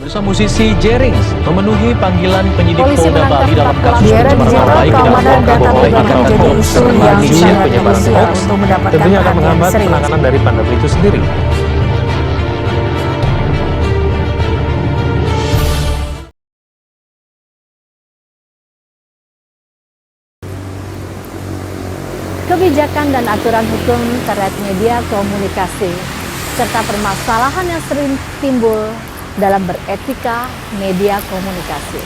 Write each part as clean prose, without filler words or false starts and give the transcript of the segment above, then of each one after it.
Ratusan musisi Jerings memenuhi panggilan penyidik Polisi Polda Bali dalam kasus di era pencemaran nama digital, baik dan keamanan data memperoleh pribadi ikan menjadi hoax isu serta yang isu sangat penyebaran krusial hoax untuk mendapatkan tentunya akan perhatian menghambat serius. penanganan dari pandemi itu sendiri. Kebijakan dan aturan hukum terkait media komunikasi, serta permasalahan yang sering timbul dalam beretika media komunikasi.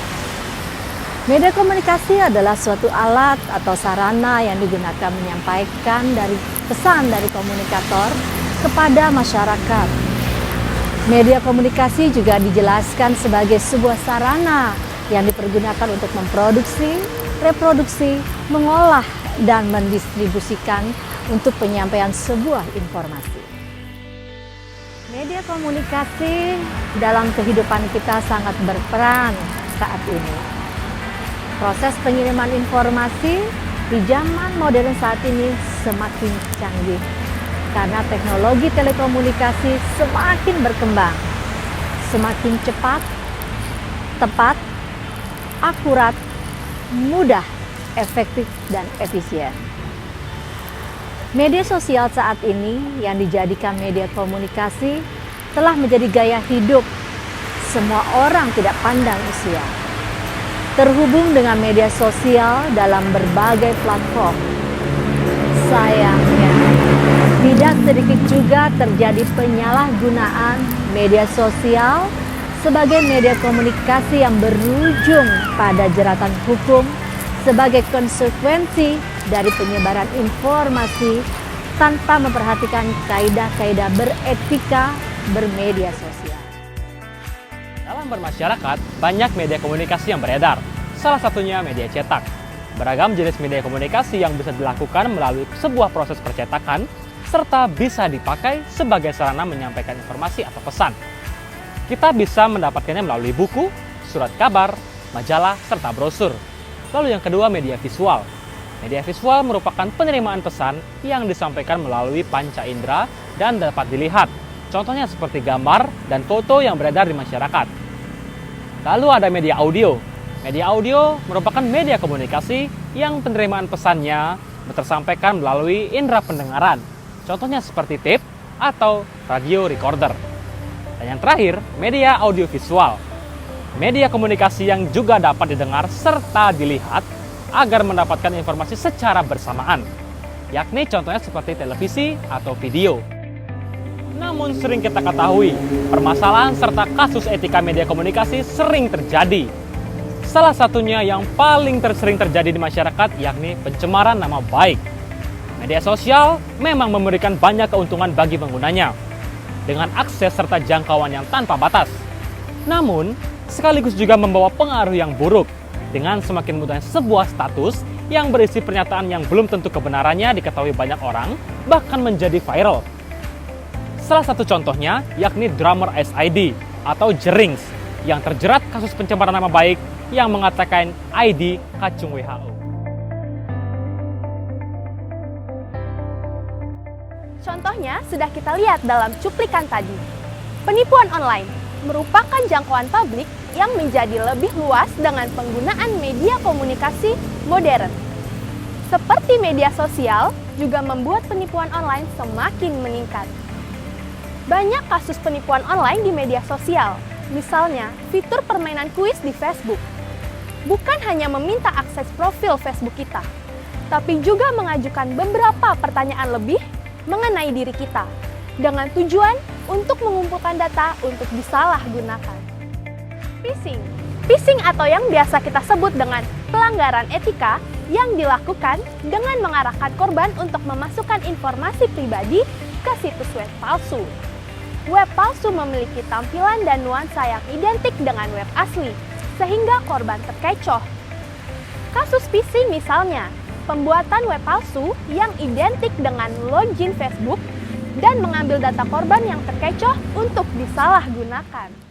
Media komunikasi adalah suatu alat atau sarana yang digunakan menyampaikan dari pesan dari komunikator kepada masyarakat. Media komunikasi juga dijelaskan sebagai sebuah sarana yang dipergunakan untuk memproduksi, reproduksi, mengolah, dan mendistribusikan untuk penyampaian sebuah informasi. Media komunikasi dalam kehidupan kita sangat berperan saat ini. Proses pengiriman informasi di zaman modern saat ini semakin canggih karena teknologi telekomunikasi semakin berkembang, semakin cepat, tepat, akurat, mudah, efektif, dan efisien. Media sosial saat ini yang dijadikan media komunikasi telah menjadi gaya hidup semua orang tidak pandang usia. Terhubung dengan media sosial dalam berbagai platform. Sayangnya, tidak sedikit juga terjadi penyalahgunaan media sosial sebagai media komunikasi yang berujung pada jeratan hukum sebagai konsekuensi dari penyebaran informasi tanpa memperhatikan kaidah-kaidah beretika bermedia sosial. Dalam bermasyarakat, banyak media komunikasi yang beredar. Salah satunya media cetak. Beragam jenis media komunikasi yang bisa dilakukan melalui sebuah proses percetakan, serta bisa dipakai sebagai sarana menyampaikan informasi atau pesan. Kita bisa mendapatkannya melalui buku, surat kabar, majalah, serta brosur. Lalu yang kedua, media visual. Media visual merupakan penerimaan pesan yang disampaikan melalui panca indera dan dapat dilihat. Contohnya seperti gambar dan foto yang beredar di masyarakat. Lalu ada media audio. Media audio merupakan media komunikasi yang penerimaan pesannya tersampaikan melalui indera pendengaran. Contohnya seperti tape atau radio recorder. Dan yang terakhir, media audiovisual. Media komunikasi yang juga dapat didengar serta dilihat agar mendapatkan informasi secara bersamaan. Yakni contohnya seperti televisi atau video. Namun sering kita ketahui, permasalahan serta kasus etika media komunikasi sering terjadi. Salah satunya yang paling sering terjadi di masyarakat yakni pencemaran nama baik. Media sosial memang memberikan banyak keuntungan bagi penggunanya, dengan akses serta jangkauan yang tanpa batas. Namun, sekaligus juga membawa pengaruh yang buruk, dengan semakin mudahnya sebuah status yang berisi pernyataan yang belum tentu kebenarannya diketahui banyak orang, bahkan menjadi viral. Salah satu contohnya yakni drummer SID atau Jerings yang terjerat kasus pencemaran nama baik yang mengatakan ID kacung WHO. Contohnya sudah kita lihat dalam cuplikan tadi. Penipuan online merupakan jangkauan publik yang menjadi lebih luas dengan penggunaan media komunikasi modern. Seperti media sosial juga membuat penipuan online semakin meningkat. Banyak kasus penipuan online di media sosial, misalnya fitur permainan kuis di Facebook. Bukan hanya meminta akses profil Facebook kita, tapi juga mengajukan beberapa pertanyaan lebih mengenai diri kita, dengan tujuan untuk mengumpulkan data untuk disalahgunakan. Phishing. Phishing atau yang biasa kita sebut dengan pelanggaran etika yang dilakukan dengan mengarahkan korban untuk memasukkan informasi pribadi ke situs web palsu. Web palsu memiliki tampilan dan nuansa yang identik dengan web asli, sehingga korban terkecoh. Kasus phishing misalnya, pembuatan web palsu yang identik dengan login Facebook dan mengambil data korban yang terkecoh untuk disalahgunakan.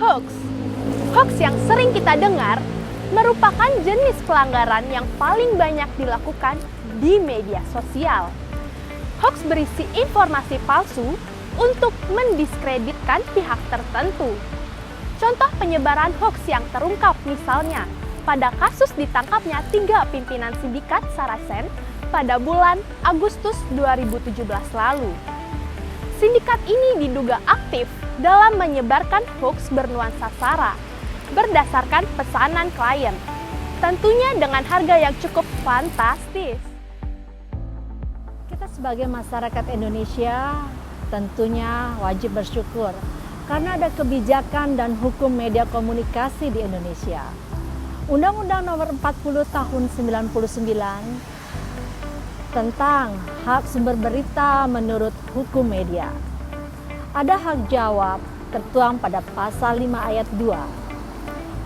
Hoax. Hoax yang sering kita dengar merupakan jenis pelanggaran yang paling banyak dilakukan di media sosial. Hoax berisi informasi palsu untuk mendiskreditkan pihak tertentu. Contoh penyebaran hoaks yang terungkap misalnya pada kasus ditangkapnya 3 pimpinan sindikat Sarasen pada bulan Agustus 2017 lalu. Sindikat ini diduga aktif dalam menyebarkan hoaks bernuansa sara berdasarkan pesanan klien, tentunya dengan harga yang cukup fantastis. Kita sebagai masyarakat Indonesia tentunya wajib bersyukur karena ada kebijakan dan hukum media komunikasi di Indonesia. Undang-Undang Nomor 40 Tahun 99 tentang hak sumber berita menurut hukum media. Ada hak jawab tertuang pada pasal 5 ayat 2.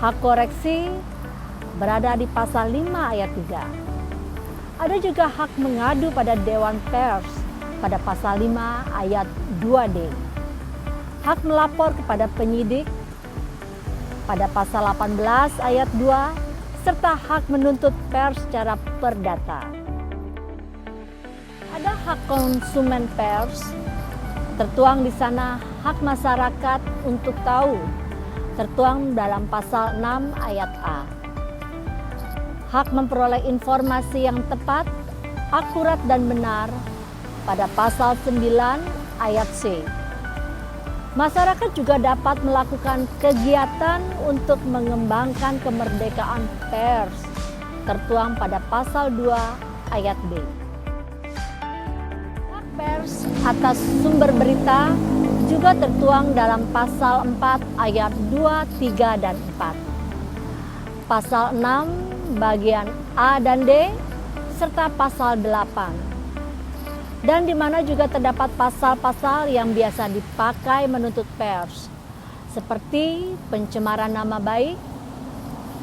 Hak koreksi berada di pasal 5 ayat 3. Ada juga hak mengadu pada Dewan Pers pada pasal 5 ayat 2D. Hak melapor kepada penyidik pada pasal 18 ayat 2 serta hak menuntut pers secara perdata. Ada hak konsumen pers, tertuang di sana hak masyarakat untuk tahu, tertuang dalam pasal 6 ayat A. Hak memperoleh informasi yang tepat, akurat dan benar pada pasal 9 ayat C. Masyarakat juga dapat melakukan kegiatan untuk mengembangkan kemerdekaan pers, tertuang pada pasal 2 ayat B. Hak pers atas sumber berita juga tertuang dalam pasal 4 ayat 2, 3, dan 4. Pasal 6 bagian A dan D serta pasal 8. Dan di mana juga terdapat pasal-pasal yang biasa dipakai menuntut pers, seperti pencemaran nama baik,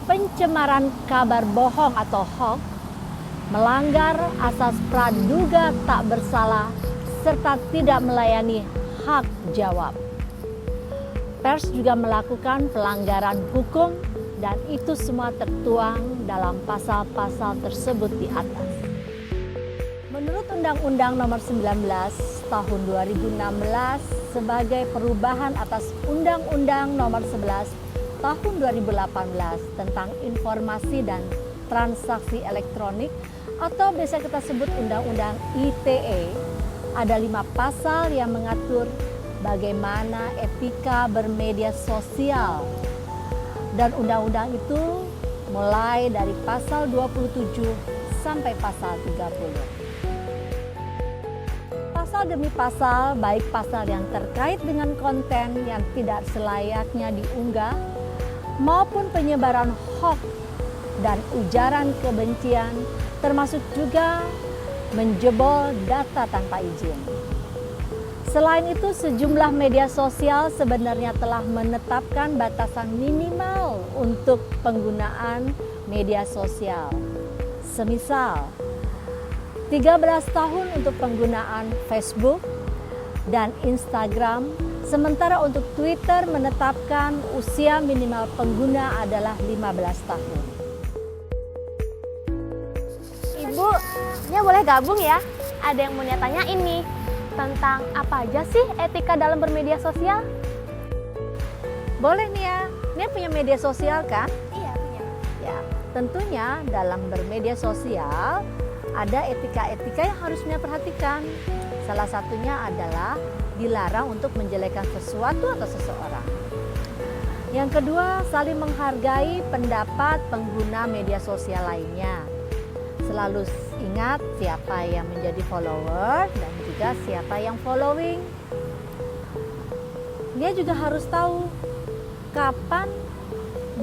pencemaran kabar bohong atau hoax, melanggar asas praduga tak bersalah, serta tidak melayani hak jawab. Pers juga melakukan pelanggaran hukum dan itu semua tertuang dalam pasal-pasal tersebut di atas. Menurut Undang-Undang Nomor 19 Tahun 2016 sebagai perubahan atas Undang-Undang Nomor 11 Tahun 2018 tentang informasi dan transaksi elektronik atau biasa kita sebut Undang-Undang ITE, ada 5 pasal yang mengatur bagaimana etika bermedia sosial. Dan undang-undang itu mulai dari pasal 27 sampai pasal 30. Pasal demi pasal, baik pasal yang terkait dengan konten yang tidak selayaknya diunggah, maupun penyebaran hoax dan ujaran kebencian, termasuk juga menjebol data tanpa izin. Selain itu, sejumlah media sosial sebenarnya telah menetapkan batasan minimal untuk penggunaan media sosial. Semisal, 13 tahun untuk penggunaan Facebook dan Instagram, sementara untuk Twitter menetapkan usia minimal pengguna adalah 15 tahun. Ibu, Nia boleh gabung ya? Ada yang mau Nia tanyain nih, tentang apa aja sih etika dalam bermedia sosial? Boleh nih ya, Nia punya media sosial kan? Iya, punya. Ya, tentunya dalam bermedia sosial ada etika-etika yang harus Nia perhatikan. Salah satunya adalah dilarang untuk menjelekkan sesuatu atau seseorang. Yang kedua, saling menghargai pendapat pengguna media sosial lainnya. Selalu ingat siapa yang menjadi follower dan juga siapa yang following. Dia juga harus tahu kapan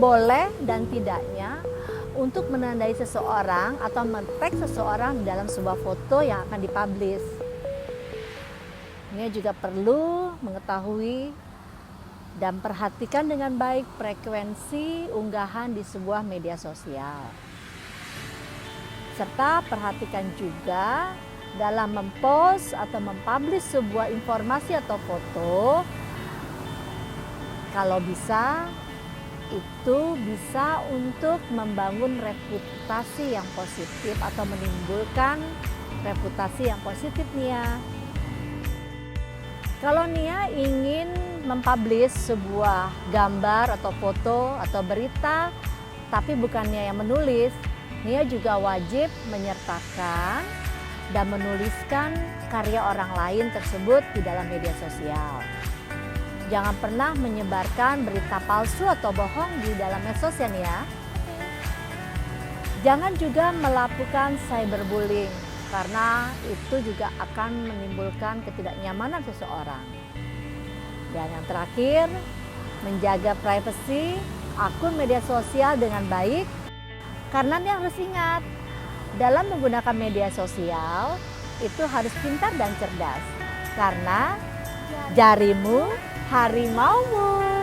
boleh dan tidaknya untuk menandai seseorang atau men-tag seseorang dalam sebuah foto yang akan dipublish. Ini juga perlu mengetahui dan perhatikan dengan baik frekuensi unggahan di sebuah media sosial. Serta perhatikan juga dalam mempost atau mempublish sebuah informasi atau foto, kalau bisa itu bisa untuk membangun reputasi yang positif atau menimbulkan reputasi yang positif nih ya. Kalau Nia ingin mempublish sebuah gambar atau foto atau berita, tapi bukan Nia yang menulis, Nia juga wajib menyertakan dan menuliskan karya orang lain tersebut di dalam media sosial. Jangan pernah menyebarkan berita palsu atau bohong di dalam medsos ya Nia. Jangan juga melakukan cyberbullying, karena itu juga akan menimbulkan ketidaknyamanan seseorang. Dan yang terakhir, menjaga privasi akun media sosial dengan baik, karena Nia harus ingat, dalam menggunakan media sosial itu harus pintar dan cerdas, karena jarimu harimaumu.